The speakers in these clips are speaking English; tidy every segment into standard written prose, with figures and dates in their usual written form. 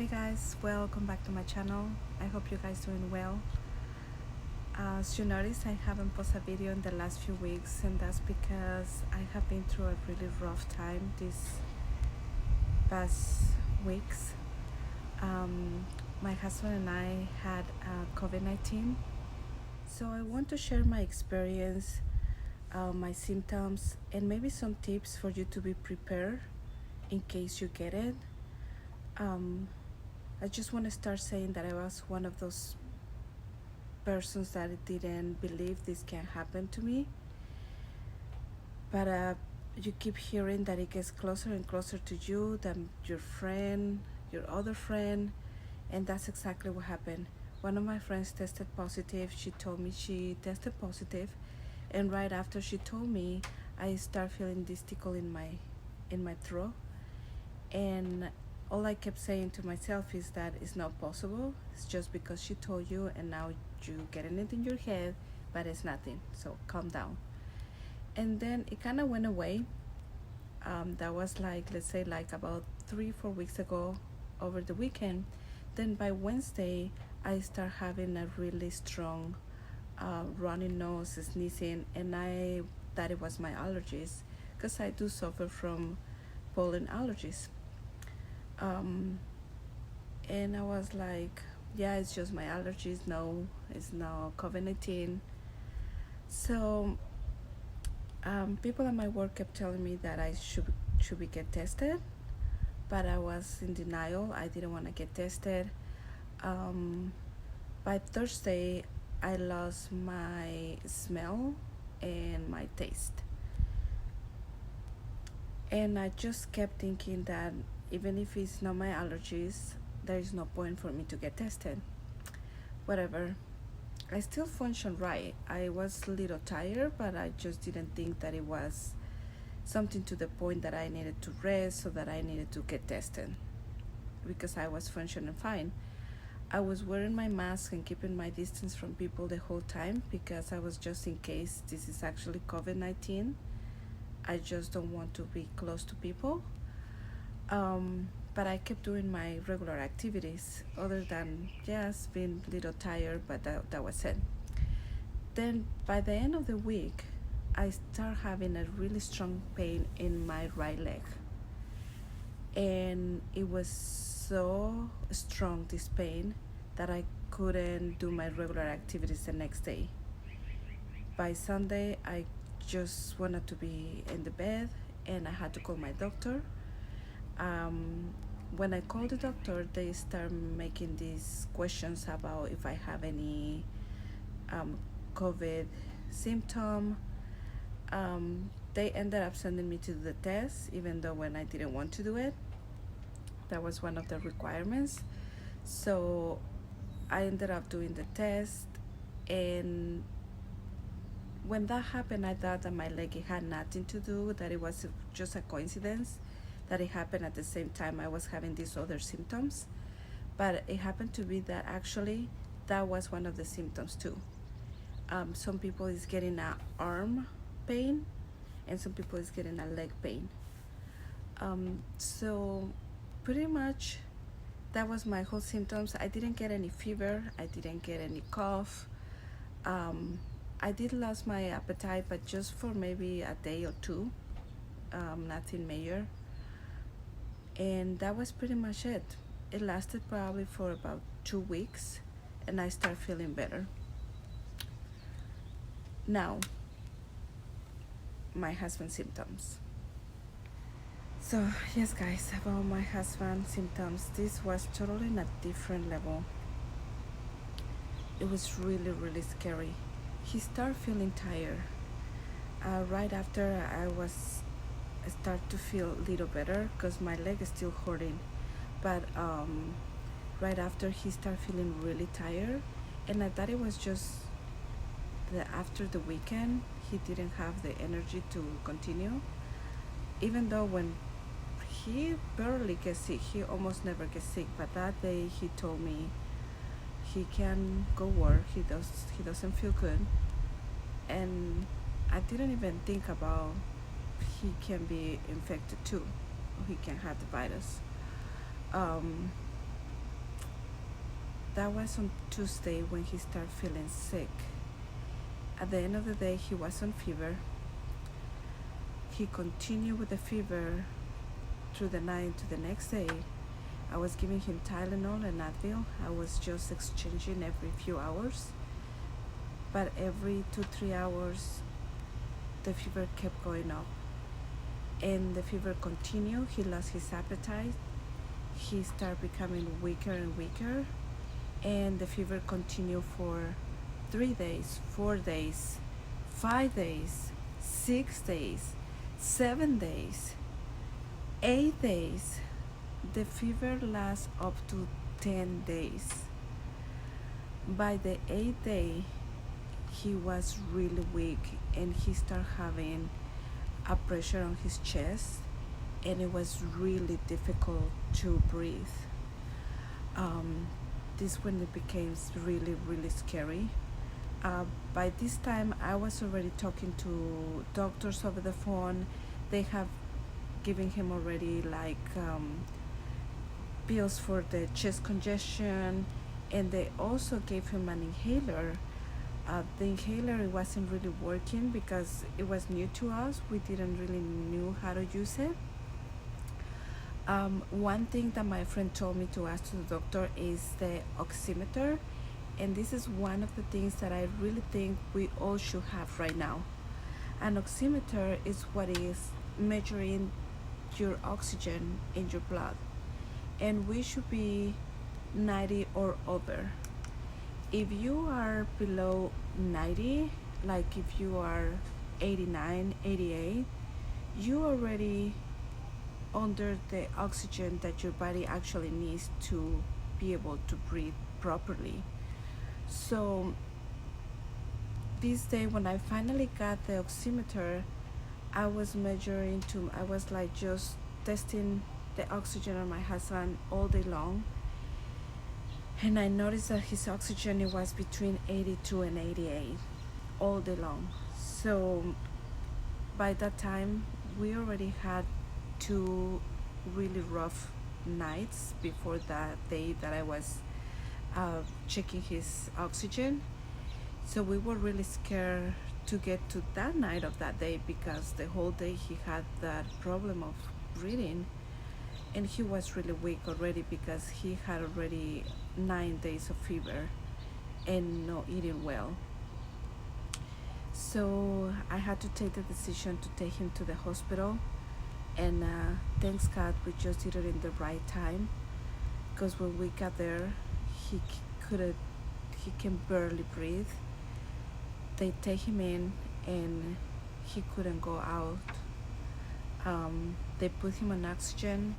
Hey guys, welcome back to my channel. I hope you guys doing well. As you noticed, I haven't posted a video in the last few weeks, and that's because I have been through a really rough time these past weeks. My husband and I had COVID-19, so I want to share my experience, my symptoms, and maybe some tips for you to be prepared in case you get it. I just want to start saying that I was one of those persons that didn't believe this can happen to me. But you keep hearing that it gets closer and closer to you, than your friend, your other friend, and that's exactly what happened. One of my friends tested positive. She told me she tested positive, and right after she told me, I start feeling this tickle in my throat, and all I kept saying to myself is that it's not possible. It's just because she told you, and now you getting it in your head, but it's nothing. So calm down. And then it kind of went away. That was like, let's say, like about 3-4 weeks ago, over the weekend. Then by Wednesday, I start having a really strong running nose, sneezing, and I thought it was my allergies, because I do suffer from pollen allergies. And I was like, yeah, it's just my allergies. No, it's not COVID-19. So people at my work kept telling me that I should be get tested, but I was in denial. I didn't want to get tested. By Thursday, I lost my smell and my taste. And I just kept thinking that even if it's not my allergies, there is no point for me to get tested. Whatever. I still function right. I was a little tired, but I just didn't think that it was something to the point that I needed to rest, so that I needed to get tested, because I was functioning fine. I was wearing my mask and keeping my distance from people the whole time, because I was just in case this is actually COVID-19. I just don't want to be close to people. But I kept doing my regular activities, other than just being a little tired, but that was it. Then by the end of the week, I start having a really strong pain in my right leg. And it was so strong, this pain, that I couldn't do my regular activities the next day. By Sunday, I just wanted to be in the bed, and I had to call my doctor. When I called the doctor, they start making these questions about if I have any COVID symptom. They ended up sending me to the test, even though when I didn't want to do it. That was one of the requirements. So I ended up doing the test, and when that happened, I thought that my leg, it had nothing to do, that it was just a coincidence that it happened at the same time I was having these other symptoms. But it happened to be that actually that was one of the symptoms too. Some people is getting an arm pain, and some people is getting a leg pain. So pretty much that was my whole symptoms. I didn't get any fever. I didn't get any cough. I did lose my appetite, but just for maybe a day or two. Nothing major. And that was pretty much it. It lasted probably for about 2 weeks, and I started feeling better. Now, my husband's symptoms. So yes guys, about my husband's symptoms, this was totally in a different level. It was really scary. He started feeling tired. Right after I start to feel a little better, because my leg is still hurting. But right after, he started feeling really tired, and I thought it was just after the weekend he didn't have the energy to continue. Even though when he barely gets sick, he almost never gets sick, but that day he told me he can go work. He doesn't feel good, and I didn't even think about he can be infected too, or he can have the virus. that was on Tuesday when he started feeling sick. At the end of the day, he was on fever. He continued with the fever through the night to the next day. I was giving him Tylenol and Advil. I was just exchanging every few hours. But every 2-3 hours, the fever kept going up. And the fever continued. He lost his appetite. He started becoming weaker and weaker. And the fever continued for 3 days, 4 days, 5 days, 6 days, 7 days, 8 days. The fever lasts up to 10 days. By the 8th day, he was really weak and he started having a pressure on his chest, and it was really difficult to breathe. This when it became really, really scary. By this time, I was already talking to doctors over the phone. They have given him already pills for the chest congestion, and they also gave him an inhaler. The inhaler, it wasn't really working because it was new to us. We didn't really knew how to use it. One thing that my friend told me to ask to the doctor is the oximeter, and this is one of the things that I really think we all should have right now. An oximeter is what is measuring your oxygen in your blood, and we should be 90 or over. If you are below 90, like if you are 89, 88, you already under the oxygen that your body actually needs to be able to breathe properly. So this day when I finally got the oximeter, I was like just testing the oxygen on my husband all day long, and I noticed that his oxygen, it was between 82 and 88 all day long. So by that time, we already had 2 really rough nights before that day that I was checking his oxygen. So we were really scared to get to that night of that day because the whole day he had that problem of breathing, and he was really weak already because he had already 9 days of fever and not eating well. So I had to take the decision to take him to the hospital, and thanks God we just did it in the right time, because when we got there, he can barely breathe. They take him in and he couldn't go out. They put him on oxygen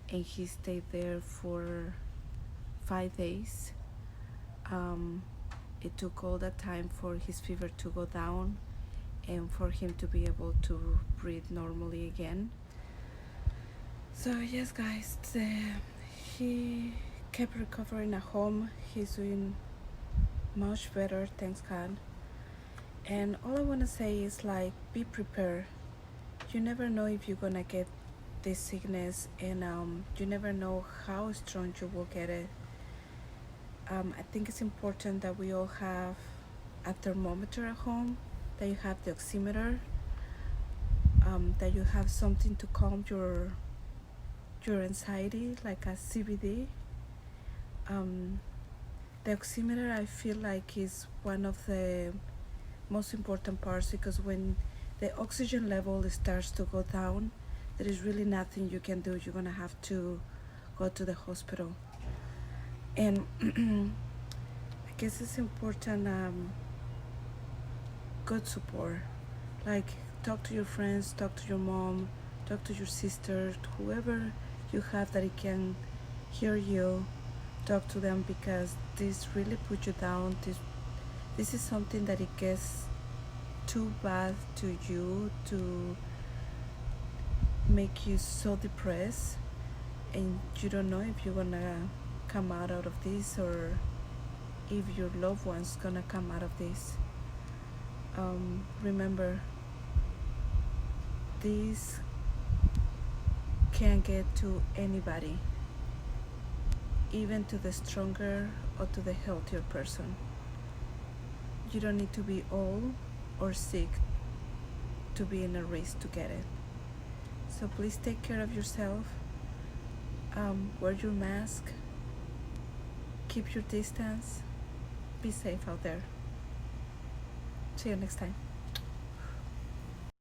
and he stayed there for 5 days. It took all that time for his fever to go down and for him to be able to breathe normally again. So yes guys, he kept recovering at home. He's doing much better, thanks God. And all I want to say is like, be prepared. You never know if you're gonna get this sickness, and you never know how strong you will get it. I think it's important that we all have a thermometer at home, that you have the oximeter, that you have something to calm your anxiety, like a CBD. The oximeter, I feel like, is one of the most important parts, because when the oxygen level starts to go down, there is really nothing you can do. You're gonna have to go to the hospital. And I guess it's important, good support, like talk to your friends, talk to your mom, talk to your sister, whoever you have that it can hear you. Talk to them, because this really puts you down. This is something that it gets too bad to you to make you so depressed, and you don't know if you're gonna come out of this, or if your loved one's gonna come out of this. Remember, this can get to anybody. even to the stronger or to the healthier person. You don't need to be old or sick to be in a race to get it. So please take care of yourself. Wear your mask. Keep your distance. Be safe out there. See you next time.